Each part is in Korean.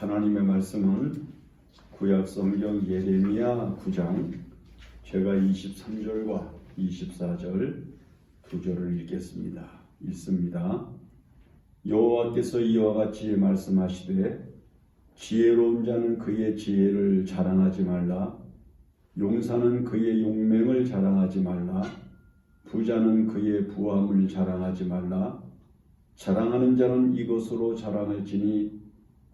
하나님의 말씀은 구약 성경 예레미야 9장 제가 23절과 24절 두 절을 읽습니다. 여호와께서 이와 같이 말씀하시되 지혜로운 자는 그의 지혜를 자랑하지 말라. 용사는 그의 용맹을 자랑하지 말라. 부자는 그의 부함을 자랑하지 말라. 자랑하는 자는 이것으로 자랑할지니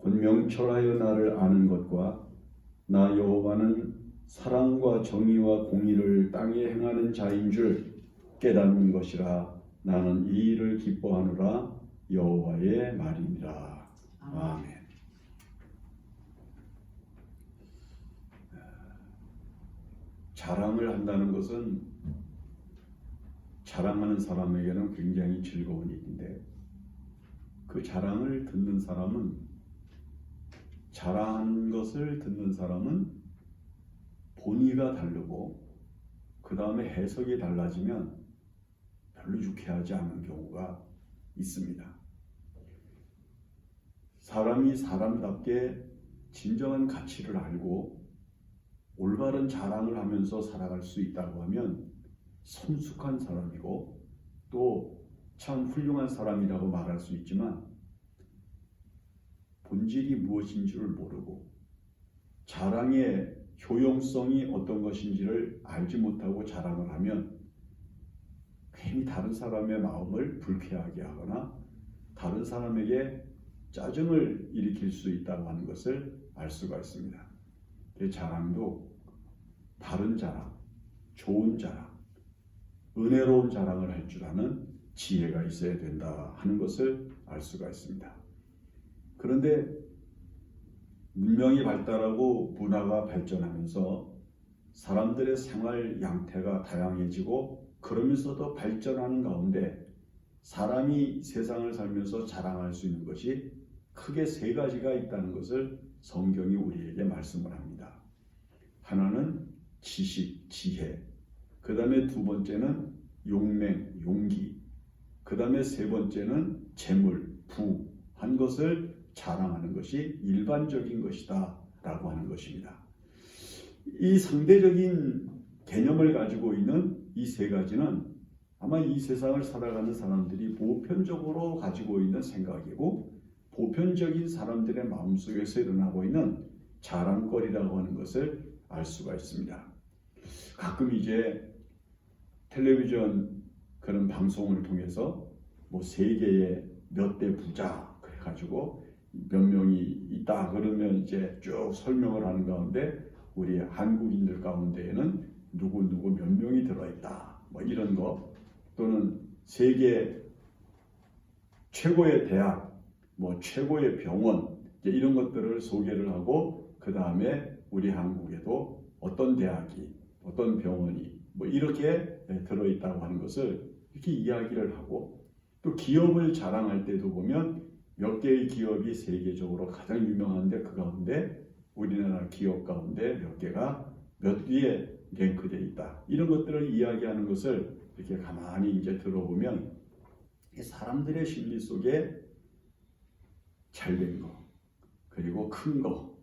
곧 명철하여 나를 아는 것과 나 여호와는 사랑과 정의와 공의를 땅에 행하는 자인 줄 깨닫는 것이라. 나는 이 일을 기뻐하노라. 여호와의 말이니라. 아멘. 자랑을 한다는 것은 자랑하는 사람에게는 굉장히 즐거운 일인데, 그 자랑을 듣는 사람은, 자랑하는 것을 듣는 사람은 본의가 다르고 그 다음에 해석이 달라지면 별로 유쾌하지 않은 경우가 있습니다. 사람이 사람답게 진정한 가치를 알고 올바른 자랑을 하면서 살아갈 수 있다고 하면 성숙한 사람이고 또 참 훌륭한 사람이라고 말할 수 있지만, 본질이 무엇인지를 모르고 자랑의 효용성이 어떤 것인지를 알지 못하고 자랑을 하면 괜히 다른 사람의 마음을 불쾌하게 하거나 다른 사람에게 짜증을 일으킬 수 있다고 하는 것을 알 수가 있습니다. 자랑도 바른 자랑, 좋은 자랑, 은혜로운 자랑을 할 줄 아는 지혜가 있어야 된다 하는 것을 알 수가 있습니다. 그런데 문명이 발달하고 문화가 발전하면서 사람들의 생활 양태가 다양해지고 그러면서도 발전하는 가운데 사람이 세상을 살면서 자랑할 수 있는 것이 크게 세 가지가 있다는 것을 성경이 우리에게 말씀을 합니다. 하나는 지식, 지혜, 그 다음에 두 번째는 용맹, 용기, 그 다음에 세 번째는 재물, 부 한 것을 자랑하는 것이 일반적인 것이다 라고 하는 것입니다. 이 상대적인 개념을 가지고 있는 이 세 가지는 아마 이 세상을 살아가는 사람들이 보편적으로 가지고 있는 생각이고 보편적인 사람들의 마음속에서 일어나고 있는 자랑거리라고 하는 것을 알 수가 있습니다. 가끔 이제 텔레비전 그런 방송을 통해서 뭐 세계의 몇 대 부자 그래가지고 몇 명이 있다 그러면 이제 쭉 설명을 하는 가운데 우리 한국인들 가운데에는 누구 몇 명이 들어있다 뭐 이런 거, 또는 세계 최고의 대학, 뭐 최고의 병원 이런 것들을 소개를 하고 그 다음에 우리 한국에도 어떤 대학이 어떤 병원이 뭐 이렇게 들어있다고 하는 것을 이렇게 이야기를 하고, 또 기업을 자랑할 때도 보면 몇 개의 기업이 세계적으로 가장 유명한데 그 가운데 우리나라 기업 가운데 몇 개가 몇 위에 랭크되어 있다. 이런 것들을 이야기하는 것을 이렇게 가만히 이제 들어보면 사람들의 심리 속에 잘된 거, 그리고 큰 거,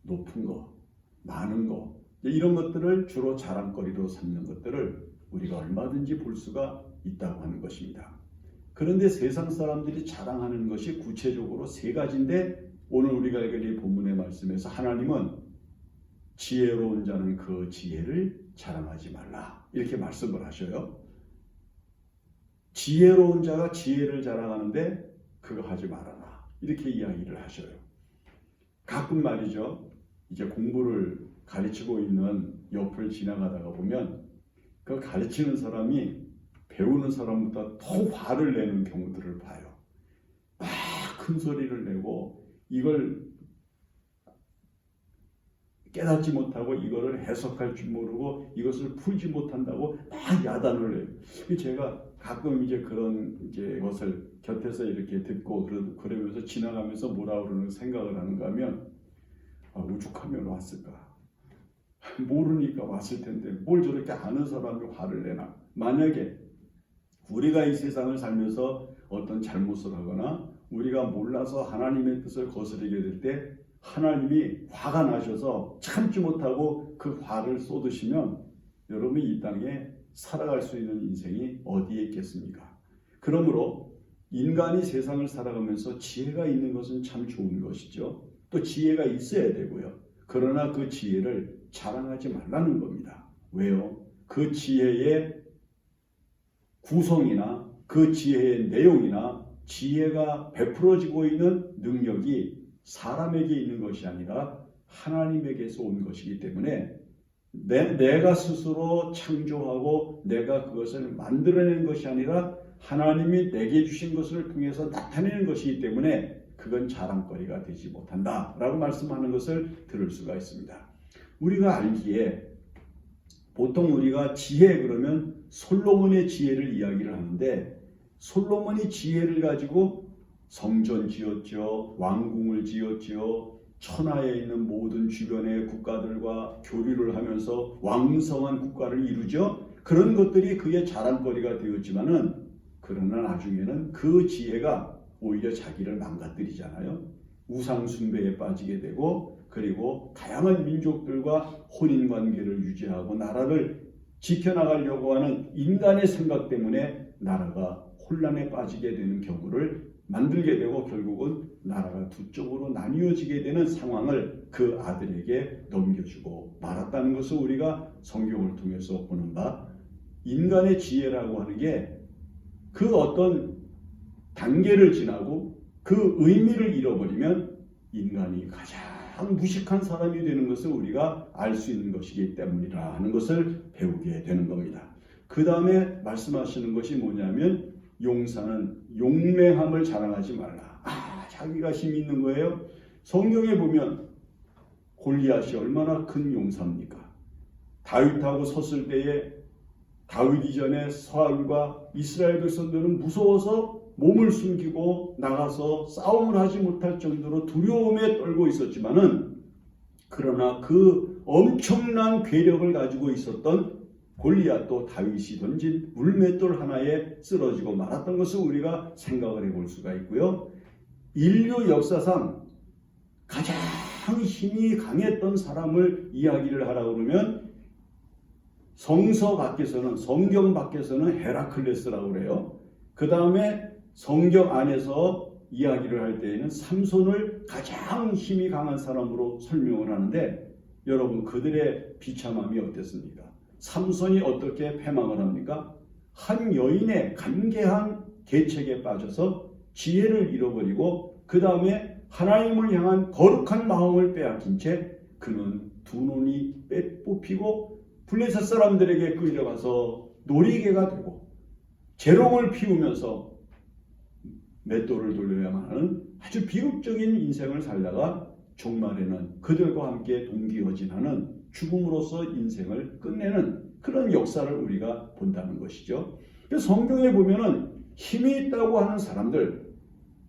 높은 거, 많은 거 이런 것들을 주로 자랑거리로 삼는 것들을 우리가 얼마든지 볼 수가 있다고 하는 것입니다. 그런데 세상 사람들이 자랑하는 것이 구체적으로 세 가지인데, 오늘 우리가 읽은 본문의 말씀에서 하나님은 지혜로운 자는 그 지혜를 자랑하지 말라 이렇게 말씀을 하셔요. 지혜로운 자가 지혜를 자랑하는데 그거 하지 말아라 이렇게 이야기를 하셔요. 가끔 말이죠, 이제 공부를 가르치고 있는 옆을 지나가다가 보면 그 가르치는 사람이 배우는 사람보다 더 화를 내는 경우들을 봐요. 막 큰 소리를 내고 이걸 깨닫지 못하고 이거를 해석할 줄 모르고 이것을 풀지 못한다고 막 야단을 해요. 제가 가끔 이제 그런 이제 것을 곁에서 이렇게 듣고 그러면서 지나가면서 뭐라 그러는 생각을 하는가 하면, 오죽하면 왔을까? 모르니까 왔을 텐데 뭘 저렇게 아는 사람이 화를 내나? 만약에 우리가 이 세상을 살면서 어떤 잘못을 하거나 우리가 몰라서 하나님의 뜻을 거스르게 될 때 하나님이 화가 나셔서 참지 못하고 그 화를 쏟으시면 여러분이 이 땅에 살아갈 수 있는 인생이 어디에 있겠습니까? 그러므로 인간이 세상을 살아가면서 지혜가 있는 것은 참 좋은 것이죠. 또 지혜가 있어야 되고요. 그러나 그 지혜를 자랑하지 말라는 겁니다. 왜요? 그 지혜의 구성이나 그 지혜의 내용이나 지혜가 베풀어지고 있는 능력이 사람에게 있는 것이 아니라 하나님에게서 온 것이기 때문에 내가 스스로 창조하고 내가 그것을 만들어낸 것이 아니라 하나님이 내게 주신 것을 통해서 나타내는 것이기 때문에 그건 자랑거리가 되지 못한다라고 말씀하는 것을 들을 수가 있습니다. 우리가 알기에 보통 우리가 지혜 그러면 솔로몬의 지혜를 이야기를 하는데 솔로몬이 지혜를 가지고 성전 지었죠. 왕궁을 지었죠. 천하에 있는 모든 주변의 국가들과 교류를 하면서 왕성한 국가를 이루죠. 그런 것들이 그의 자랑거리가 되었지만은 그러나 나중에는 그 지혜가 오히려 자기를 망가뜨리잖아요. 우상 숭배에 빠지게 되고 그리고 다양한 민족들과 혼인관계를 유지하고 나라를 지켜나가려고 하는 인간의 생각 때문에 나라가 혼란에 빠지게 되는 경우를 만들게 되고 결국은 나라가 두 쪽으로 나뉘어지게 되는 상황을 그 아들에게 넘겨주고 말았다는 것을 우리가 성경을 통해서 보는 바 인간의 지혜라고 하는 게 그 어떤 단계를 지나고 그 의미를 잃어버리면 인간이 가장 무식한 사람이 되는 것을 우리가 알 수 있는 것이기 때문이라 하는 것을 배우게 되는 겁니다. 그 다음에 말씀하시는 것이 뭐냐면 용사는 용맹함을 자랑하지 말라. 자기가 힘이 있는 거예요. 성경에 보면 골리앗이 얼마나 큰 용사입니까? 다윗하고 섰을 때에 다윗 이전에 사울과 이스라엘 백성들은 무서워서 몸을 숨기고 나가서 싸움을 하지 못할 정도로 두려움에 떨고 있었지만은 그러나 그 엄청난 괴력을 가지고 있었던 골리앗도 다윗이 던진 물맷돌 하나에 쓰러지고 말았던 것을 우리가 생각을 해볼 수가 있고요. 인류 역사상 가장 힘이 강했던 사람을 이야기를 하라고 그러면 성서 밖에서는 성경 밖에서는 헤라클레스라고 그래요. 그 다음에 성경 안에서 이야기를 할 때에는 삼손을 가장 힘이 강한 사람으로 설명을 하는데 여러분 그들의 비참함이 어땠습니까? 삼손이 어떻게 패망을 합니까? 한 여인의 간계한 계책에 빠져서 지혜를 잃어버리고 그 다음에 하나님을 향한 거룩한 마음을 빼앗긴 채 그는 두 눈이 뽑히고 블레셋 사람들에게 끌려가서 놀이개가 되고 재롱을 피우면서 맷돌을 돌려야만 하는 아주 비극적인 인생을 살다가 종말에는 그들과 함께 동기어진하는 죽음으로써 인생을 끝내는 그런 역사를 우리가 본다는 것이죠. 그래서 성경에 보면은 힘이 있다고 하는 사람들,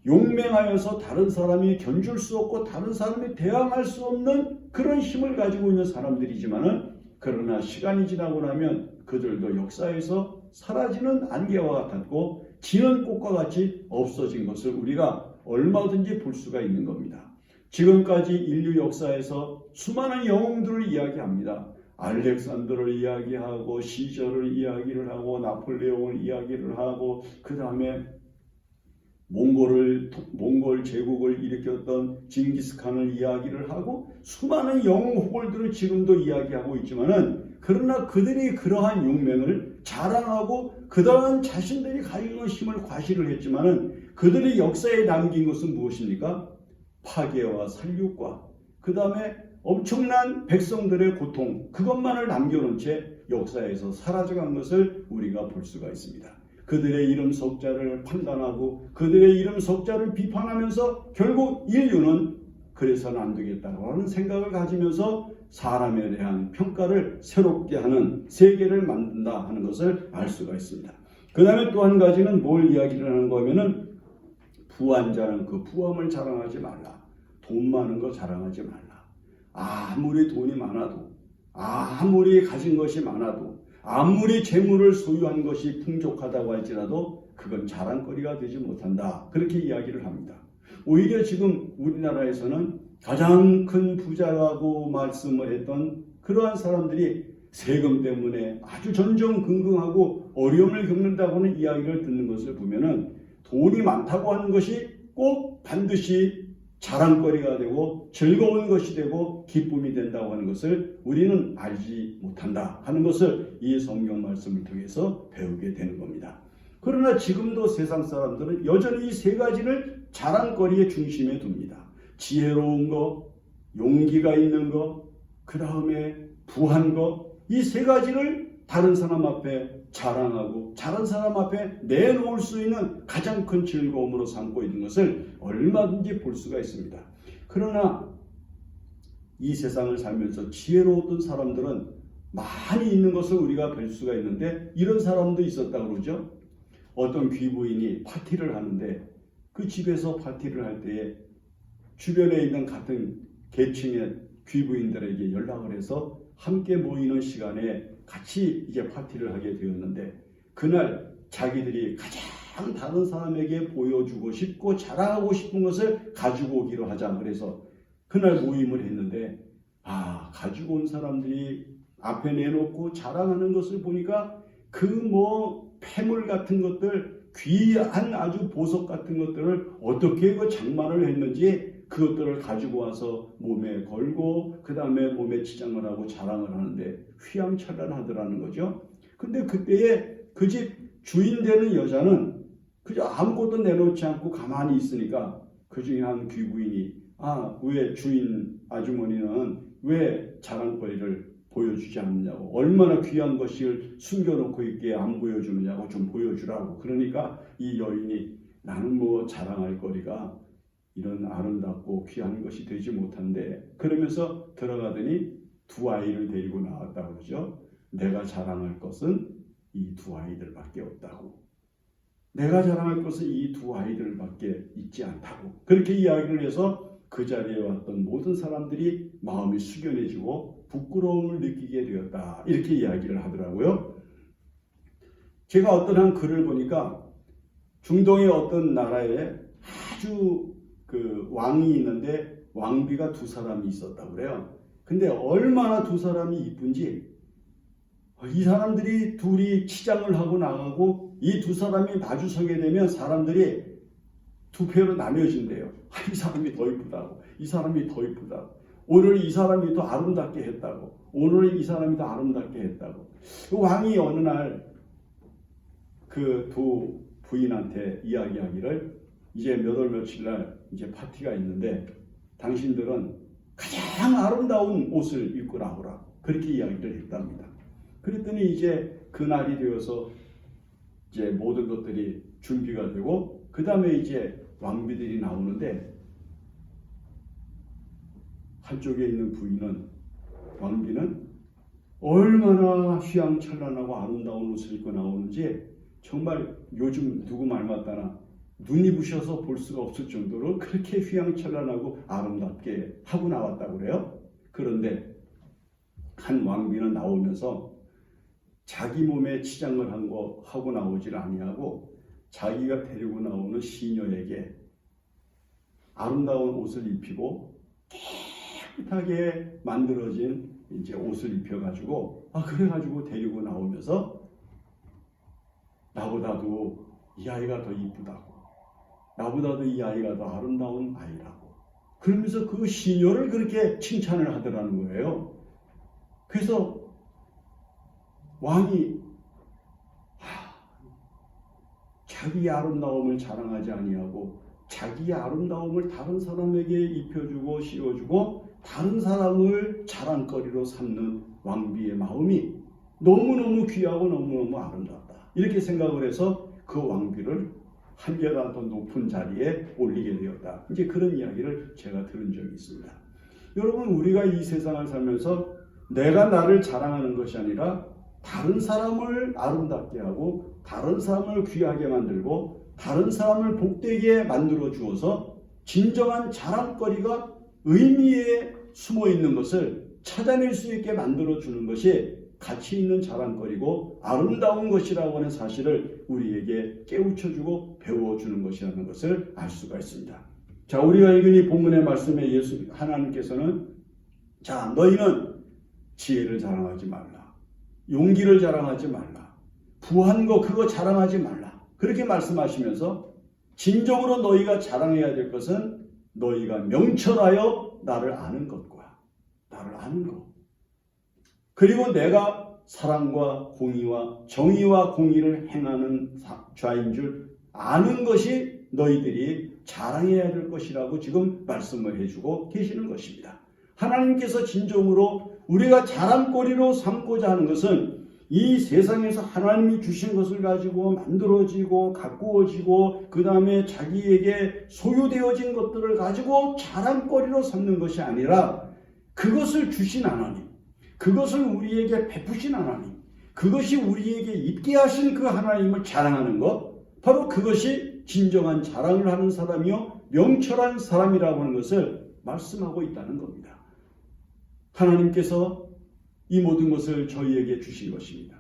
용맹하여서 다른 사람이 견줄 수 없고 다른 사람이 대항할 수 없는 그런 힘을 가지고 있는 사람들이지만은 그러나 시간이 지나고 나면 그들도 역사에서 사라지는 안개와 같았고 지는 꽃과 같이 없어진 것을 우리가 얼마든지 볼 수가 있는 겁니다. 지금까지 인류 역사에서 수많은 영웅들을 이야기합니다. 알렉산더를 이야기하고 시저를 이야기를 하고 나폴레옹을 이야기를 하고 그 다음에 몽골 제국을 일으켰던 징기스칸을 이야기를 하고 수많은 영웅 후골들을 지금도 이야기하고 있지만은 그러나 그들이 그러한 용맹을 자랑하고 그러한 자신들이 가지고 있는 힘을 과시를 했지만은 그들의 역사에 남긴 것은 무엇입니까? 파괴와 살육과 그 다음에 엄청난 백성들의 고통 그것만을 남겨놓은 채 역사에서 사라져간 것을 우리가 볼 수가 있습니다. 그들의 이름 석자를 판단하고 그들의 이름 석자를 비판하면서 결국 인류는 그래서는 안 되겠다고 하는 생각을 가지면서 사람에 대한 평가를 새롭게 하는 세계를 만든다 하는 것을 알 수가 있습니다. 그 다음에 또 한 가지는 뭘 이야기를 하는 거면은 부한 자는 그 부함을 자랑하지 말라. 돈 많은 거 자랑하지 말라. 아무리 돈이 많아도 아무리 가진 것이 많아도 아무리 재물을 소유한 것이 풍족하다고 할지라도 그건 자랑거리가 되지 못한다. 그렇게 이야기를 합니다. 오히려 지금 우리나라에서는 가장 큰 부자라고 말씀을 했던 그러한 사람들이 세금 때문에 아주 전전긍긍하고 어려움을 겪는다고 하는 이야기를 듣는 것을 보면은 돈이 많다고 하는 것이 꼭 반드시 자랑거리가 되고 즐거운 것이 되고 기쁨이 된다고 하는 것을 우리는 알지 못한다 하는 것을 이 성경 말씀을 통해서 배우게 되는 겁니다. 그러나 지금도 세상 사람들은 여전히 이 세 가지를 자랑거리의 중심에 둡니다. 지혜로운 것, 용기가 있는 것, 그 다음에 부한 것, 이 세 가지를 다른 사람 앞에 자랑하고 다른 사람 앞에 내놓을 수 있는 가장 큰 즐거움으로 삼고 있는 것을 얼마든지 볼 수가 있습니다. 그러나 이 세상을 살면서 지혜로웠던 사람들은 많이 있는 것을 우리가 볼 수가 있는데 이런 사람도 있었다고 그러죠. 어떤 귀부인이 파티를 하는데 그 집에서 파티를 할 때에 주변에 있는 같은 계층의 귀부인들에게 연락을 해서 함께 모이는 시간에 같이 이제 파티를 하게 되었는데 그날 자기들이 가장 다른 사람에게 보여주고 싶고 자랑하고 싶은 것을 가지고 오기로 하자 그래서 그날 모임을 했는데 가지고 온 사람들이 앞에 내놓고 자랑하는 것을 보니까 그 폐물 같은 것들 귀한 아주 보석 같은 것들을 어떻게 그 장만을 했는지 그것들을 가지고 와서 몸에 걸고 그 다음에 몸에 치장을 하고 자랑을 하는데 휘황찬란하더라는 거죠. 근데 그때에 그 집 주인 되는 여자는 그저 아무것도 내놓지 않고 가만히 있으니까 그 중에 한 귀부인이 왜 주인 아주머니는 왜 자랑거리를 보여주지 않느냐고 얼마나 귀한 것을 숨겨놓고 있게 안 보여주느냐고 좀 보여주라고 그러니까 이 여인이 나는 자랑할 거리가 이런 아름답고 귀한 것이 되지 못한데 그러면서 들어가더니 두 아이를 데리고 나왔다고 그러죠. 내가 자랑할 것은 이 두 아이들밖에 없다고. 내가 자랑할 것은 이 두 아이들밖에 있지 않다고. 그렇게 이야기를 해서 그 자리에 왔던 모든 사람들이 마음이 숙연해지고 부끄러움을 느끼게 되었다. 이렇게 이야기를 하더라고요. 제가 어떤 한 글을 보니까 중동의 어떤 나라에 아주 그 왕이 있는데 왕비가 두 사람이 있었다고 그래요. 근데 얼마나 두 사람이 이쁜지 이 사람들이 둘이 치장을 하고 나가고 이 두 사람이 마주서게 되면 사람들이 두 패로 나뉘어진대요. 이 사람이 더 이쁘다고 이 사람이 더 이쁘다고 오늘 이 사람이 더 아름답게 했다고 오늘 이 사람이 더 아름답게 했다고 왕이 어느 날 그 두 부인한테 이야기하기를 이제 몇 월 며칠 날 이제 파티가 있는데 당신들은 가장 아름다운 옷을 입고 나오라 그렇게 이야기를 했답니다. 그랬더니 이제 그날이 되어서 이제 모든 것들이 준비가 되고 그 다음에 이제 왕비들이 나오는데 한쪽에 있는 부인은 왕비는 얼마나 휘황찬란하고 아름다운 옷을 입고 나오는지 정말 요즘 누구 말 맞다나 눈이 부셔서 볼 수가 없을 정도로 그렇게 휘황찬란하고 아름답게 하고 나왔다고 그래요. 그런데 한 왕비는 나오면서 자기 몸에 치장을 하고 나오질 아니하고 자기가 데리고 나오는 시녀에게 아름다운 옷을 입히고 깨끗하게 만들어진 이제 옷을 입혀가지고 그래가지고 데리고 나오면서 나보다도 이 아이가 더 이쁘다고 나보다도 이 아이가 더 아름다운 아이라고 그러면서 그 시녀를 그렇게 칭찬을 하더라는 거예요. 그래서 왕이 자기의 아름다움을 자랑하지 아니하고 자기의 아름다움을 다른 사람에게 입혀주고 씌워주고 다른 사람을 자랑거리로 삼는 왕비의 마음이 너무너무 귀하고 너무너무 아름답다. 이렇게 생각을 해서 그 왕비를 한 계단 더 높은 자리에 올리게 되었다. 이제 그런 이야기를 제가 들은 적이 있습니다. 여러분 우리가 이 세상을 살면서 내가 나를 자랑하는 것이 아니라 다른 사람을 아름답게 하고 다른 사람을 귀하게 만들고 다른 사람을 복되게 만들어 주어서 진정한 자랑거리가 의미에 숨어 있는 것을 찾아낼 수 있게 만들어 주는 것이 가치 있는 자랑거리고 아름다운 것이라고 하는 사실을 우리에게 깨우쳐주고 배워주는 것이라는 것을 알 수가 있습니다. 자, 우리가 읽은 이 본문의 말씀에 하나님께서는 자, 너희는 지혜를 자랑하지 말라. 용기를 자랑하지 말라. 부한 거 그거 자랑하지 말라. 그렇게 말씀하시면서 진정으로 너희가 자랑해야 될 것은 너희가 명철하여 나를 아는 것과 나를 아는 것. 그리고 내가 사랑과 공의와 정의와 공의를 행하는 자인 줄 아는 것이 너희들이 자랑해야 될 것이라고 지금 말씀을 해주고 계시는 것입니다. 하나님께서 진정으로 우리가 자랑거리로 삼고자 하는 것은 이 세상에서 하나님이 주신 것을 가지고 만들어지고 가꾸어지고 그 다음에 자기에게 소유되어진 것들을 가지고 자랑거리로 삼는 것이 아니라 그것을 주신 하나님, 그것을 우리에게 베푸신 하나님, 그것이 우리에게 있게 하신 그 하나님을 자랑하는 것, 바로 그것이 진정한 자랑을 하는 사람이요 명철한 사람이라고 하는 것을 말씀하고 있다는 겁니다. 하나님께서 이 모든 것을 저희에게 주신 것입니다.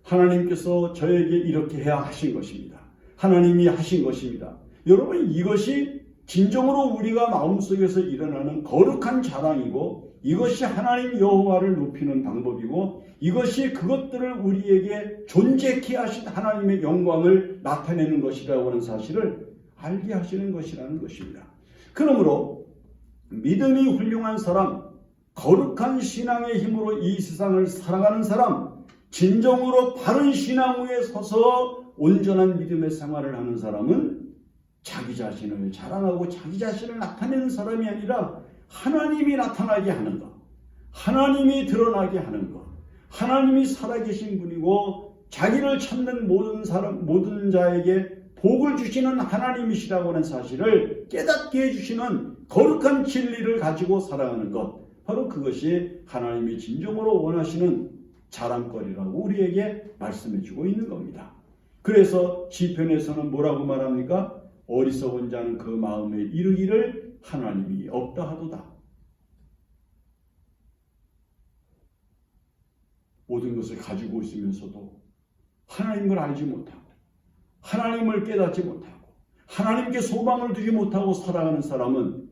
하나님께서 저에게 이렇게 해야 하신 것입니다. 하나님이 하신 것입니다. 여러분, 이것이 진정으로 우리가 마음속에서 일어나는 거룩한 자랑이고 이것이 하나님 여호와를 높이는 방법이고 이것이 그것들을 우리에게 존재케 하신 하나님의 영광을 나타내는 것이라고 하는 사실을 알게 하시는 것이라는 것입니다. 그러므로 믿음이 훌륭한 사람, 거룩한 신앙의 힘으로 이 세상을 살아가는 사람, 진정으로 바른 신앙 위에 서서 온전한 믿음의 생활을 하는 사람은 자기 자신을 자랑하고 자기 자신을 나타내는 사람이 아니라 하나님이 나타나게 하는 것, 하나님이 드러나게 하는 것, 하나님이 살아계신 분이고 자기를 찾는 모든 자에게 복을 주시는 하나님이시라고 하는 사실을 깨닫게 해주시는 거룩한 진리를 가지고 살아가는 것, 바로 그것이 하나님이 진정으로 원하시는 자랑거리라고 우리에게 말씀해주고 있는 겁니다. 그래서 시편에서는 뭐라고 말합니까? 어리석은 자는 그 마음에 이르기를 하나님이 없다 하도다. 모든 것을 가지고 있으면서도 하나님을 알지 못하고 하나님을 깨닫지 못하고 하나님께 소망을 두지 못하고 살아가는 사람은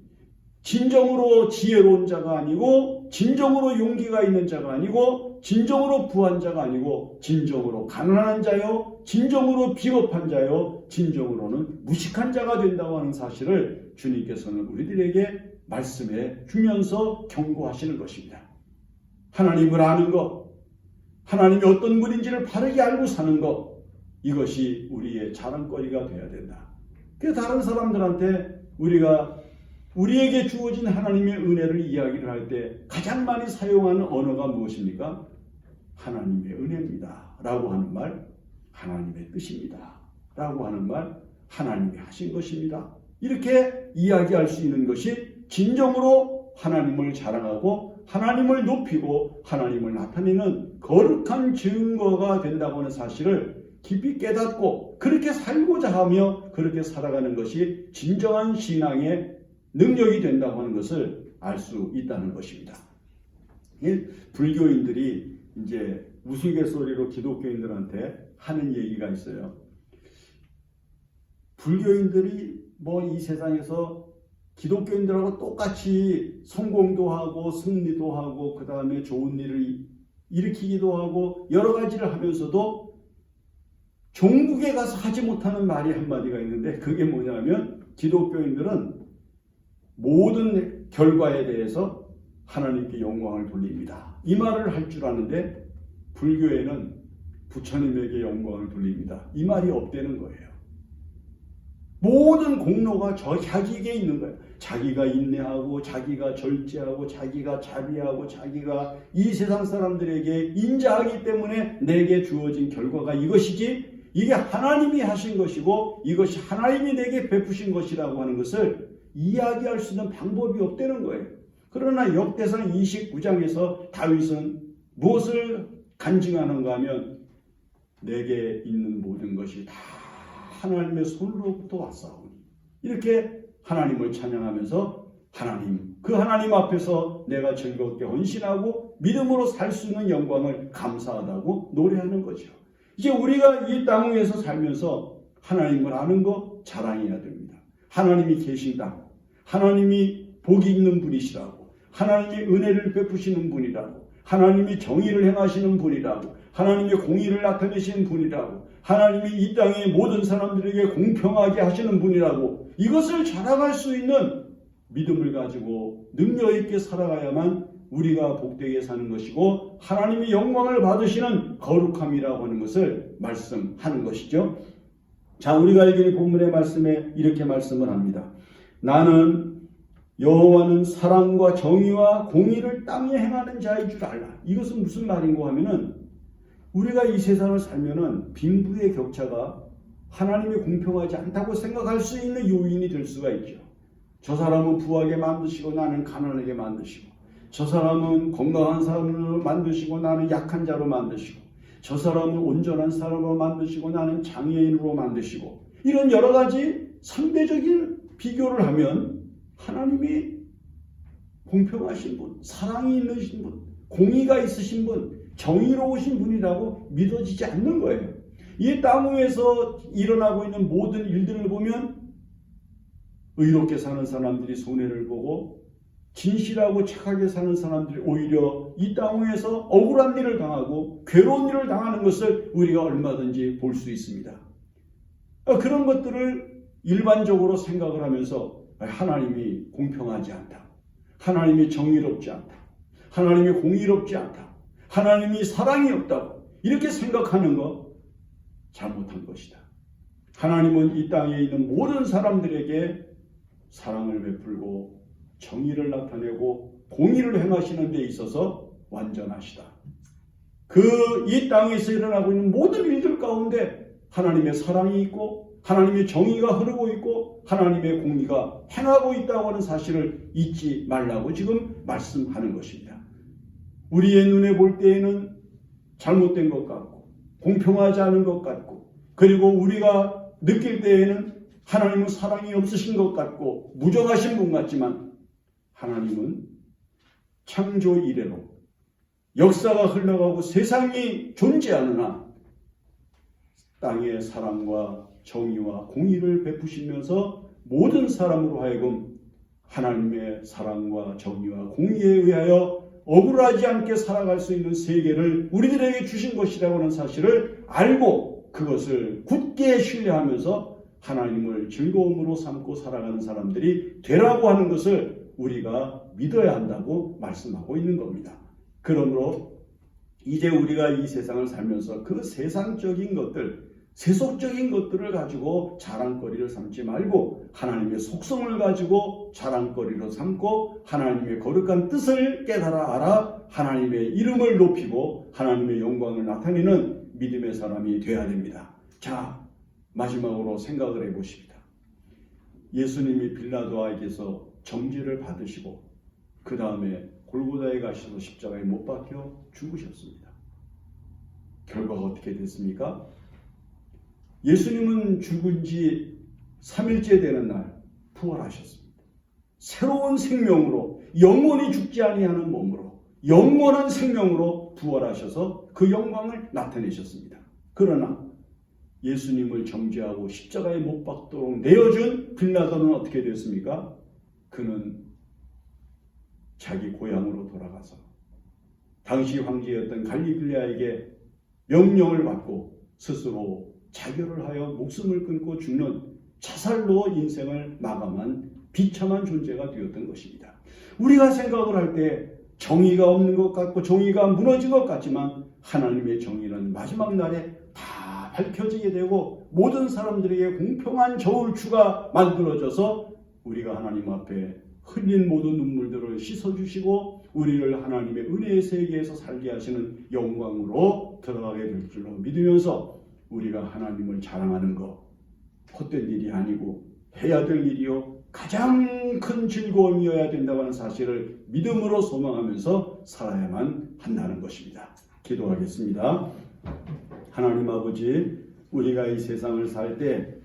진정으로 지혜로운 자가 아니고 진정으로 용기가 있는 자가 아니고 진정으로 부한 자가 아니고 진정으로 가난한 자요 진정으로 비겁한 자요 진정으로는 무식한 자가 된다고 하는 사실을 주님께서는 우리들에게 말씀해 주면서 경고하시는 것입니다. 하나님을 아는 것, 하나님이 어떤 분인지를 바르게 알고 사는 것, 이것이 우리의 자랑거리가 되어야 된다. 그래서 다른 사람들한테 우리에게 주어진 하나님의 은혜를 이야기를 할 때 가장 많이 사용하는 언어가 무엇입니까? 하나님의 은혜입니다 라고 하는 말, 하나님의 뜻입니다 라고 하는 말, 하나님이 하신 것입니다. 이렇게 이야기할 수 있는 것이 진정으로 하나님을 자랑하고 하나님을 높이고 하나님을 나타내는 거룩한 증거가 된다고 하는 사실을 깊이 깨닫고 그렇게 살고자 하며 그렇게 살아가는 것이 진정한 신앙의 능력이 된다고 하는 것을 알 수 있다는 것입니다. 불교인들이 이제 우스갯소리로 기독교인들한테 하는 얘기가 있어요. 불교인들이 이 세상에서 기독교인들하고 똑같이 성공도 하고 승리도 하고 그 다음에 좋은 일을 일으키기도 하고 여러 가지를 하면서도 종국에 가서 하지 못하는 말이 한마디가 있는데 그게 뭐냐면 기독교인들은 모든 결과에 대해서 하나님께 영광을 돌립니다. 이 말을 할 줄 아는데 불교에는 부처님에게 영광을 돌립니다. 이 말이 없다는 거예요. 모든 공로가 자기에게 있는 거예요. 자기가 인내하고 자기가 절제하고 자기가 자비하고 자기가 이 세상 사람들에게 인자하기 때문에 내게 주어진 결과가 이것이지 이게 하나님이 하신 것이고 이것이 하나님이 내게 베푸신 것이라고 하는 것을 이야기할 수 있는 방법이 없다는 거예요. 그러나 역대상 29장에서 다윗은 무엇을 간증하는가 하면 내게 있는 모든 것이 다 하나님의 손으로부터 왔사오니 이렇게 하나님을 찬양하면서 그 하나님 앞에서 내가 즐겁게 헌신하고 믿음으로 살 수 있는 영광을 감사하다고 노래하는 거죠. 이제 우리가 이 땅 위에서 살면서 하나님을 아는 것 자랑해야 됩니다. 하나님이 계신다. 하나님이 복이 있는 분이시라고, 하나님이 은혜를 베푸시는 분이라고, 하나님이 정의를 행하시는 분이라고, 하나님의 공의를 나타내시는 분이라고, 하나님이 이 땅의 모든 사람들에게 공평하게 하시는 분이라고, 이것을 자랑할 수 있는 믿음을 가지고 능력 있게 살아가야만 우리가 복되게 사는 것이고 하나님이 영광을 받으시는 거룩함이라고 하는 것을 말씀하는 것이죠. 자, 우리가 읽은 본문의 말씀에 이렇게 말씀을 합니다. 나는 여호와는 사랑과 정의와 공의를 땅에 행하는 자인 줄 알라. 이것은 무슨 말인고 하면은 우리가 이 세상을 살면은 빈부의 격차가 하나님이 공평하지 않다고 생각할 수 있는 요인이 될 수가 있죠. 저 사람은 부하게 만드시고 나는 가난하게 만드시고, 저 사람은 건강한 사람으로 만드시고 나는 약한 자로 만드시고, 저 사람은 온전한 사람으로 만드시고 나는 장애인으로 만드시고, 이런 여러 가지 상대적인 비교를 하면 하나님이 공평하신 분, 사랑이 있으신 분, 공의가 있으신 분, 정의로우신 분이라고 믿어지지 않는 거예요. 이 땅 위에서 일어나고 있는 모든 일들을 보면 의롭게 사는 사람들이 손해를 보고 진실하고 착하게 사는 사람들이 오히려 이 땅 위에서 억울한 일을 당하고 괴로운 일을 당하는 것을 우리가 얼마든지 볼 수 있습니다. 그런 것들을 일반적으로 생각을 하면서 하나님이 공평하지 않다, 하나님이 정의롭지 않다, 하나님이 공의롭지 않다, 하나님이 사랑이 없다고 이렇게 생각하는 거 잘못한 것이다. 하나님은 이 땅에 있는 모든 사람들에게 사랑을 베풀고 정의를 나타내고 공의를 행하시는 데 있어서 완전하시다. 이 땅에서 일어나고 있는 모든 일들 가운데 하나님의 사랑이 있고 하나님의 정의가 흐르고 있고 하나님의 공의가 행하고 있다고 하는 사실을 잊지 말라고 지금 말씀하는 것입니다. 우리의 눈에 볼 때에는 잘못된 것 같고 공평하지 않은 것 같고, 그리고 우리가 느낄 때에는 하나님은 사랑이 없으신 것 같고 무정하신 분 같지만 하나님은 창조 이래로 역사가 흘러가고 세상이 존재하느나 땅의 사랑과 정의와 공의를 베푸시면서 모든 사람으로 하여금 하나님의 사랑과 정의와 공의에 의하여 억울하지 않게 살아갈 수 있는 세계를 우리들에게 주신 것이라고 하는 사실을 알고 그것을 굳게 신뢰하면서 하나님을 즐거움으로 삼고 살아가는 사람들이 되라고 하는 것을 우리가 믿어야 한다고 말씀하고 있는 겁니다. 그러므로 이제 우리가 이 세상을 살면서 그 세상적인 것들, 세속적인 것들을 가지고 자랑거리를 삼지 말고 하나님의 속성을 가지고 자랑거리로 삼고 하나님의 거룩한 뜻을 깨달아 알아 하나님의 이름을 높이고 하나님의 영광을 나타내는 믿음의 사람이 되어야 됩니다. 자, 마지막으로 생각을 해보십니다. 예수님이 빌라도에게서 정죄를 받으시고 그 다음에 골고다에 가셔서 십자가에 못 박혀 죽으셨습니다. 결과가 어떻게 됐습니까? 예수님은 죽은 지 3일째 되는 날 부활하셨습니다. 새로운 생명으로 영원히 죽지 아니하는 몸으로 영원한 생명으로 부활하셔서 그 영광을 나타내셨습니다. 그러나 예수님을 정죄하고 십자가에 못 박도록 내어준 빌라도는 어떻게 됐습니까? 그는 자기 고향으로 돌아가서 당시 황제였던 갈리글레아에게 명령을 받고 스스로 자결을 하여 목숨을 끊고 죽는 자살로 인생을 마감한 비참한 존재가 되었던 것입니다. 우리가 생각을 할 때 정의가 없는 것 같고 정의가 무너진 것 같지만 하나님의 정의는 마지막 날에 다 밝혀지게 되고 모든 사람들에게 공평한 저울추가 만들어져서 우리가 하나님 앞에 흘린 모든 눈물들을 씻어주시고 우리를 하나님의 은혜의 세계에서 살게 하시는 영광으로 들어가게 될 줄로 믿으면서 우리가 하나님을 자랑하는 것 헛된 일이 아니고 해야 될 일이요 가장 큰 즐거움이어야 된다고 하는 사실을 믿음으로 소망하면서 살아야만 한다는 것입니다. 기도하겠습니다. 하나님 아버지, 우리가 이 세상을 살 때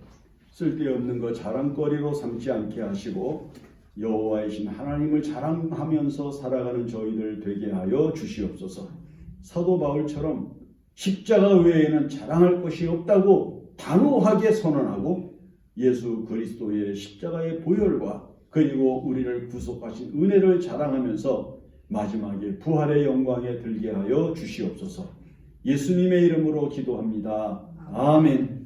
쓸데없는 것 자랑거리로 삼지 않게 하시고 여호와이신 하나님을 자랑하면서 살아가는 저희들 되게 하여 주시옵소서. 사도 바울처럼 십자가 외에는 자랑할 것이 없다고 단호하게 선언하고 예수 그리스도의 십자가의 보혈과 그리고 우리를 구속하신 은혜를 자랑하면서 마지막에 부활의 영광에 들게 하여 주시옵소서. 예수님의 이름으로 기도합니다. 아멘.